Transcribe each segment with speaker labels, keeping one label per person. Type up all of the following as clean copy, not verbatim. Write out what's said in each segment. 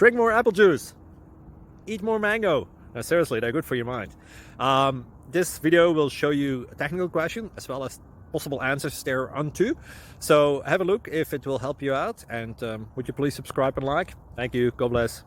Speaker 1: drink more apple juice, eat more mango. Seriously, they're good for your mind. This video will show you a technical question as well as possible answers thereunto. So have a look if it will help you out, and would you please subscribe and like? Thank you. God bless.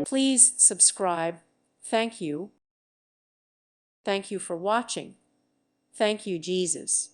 Speaker 2: Please subscribe. Thank you. Thank you for watching. Thank you, Jesus.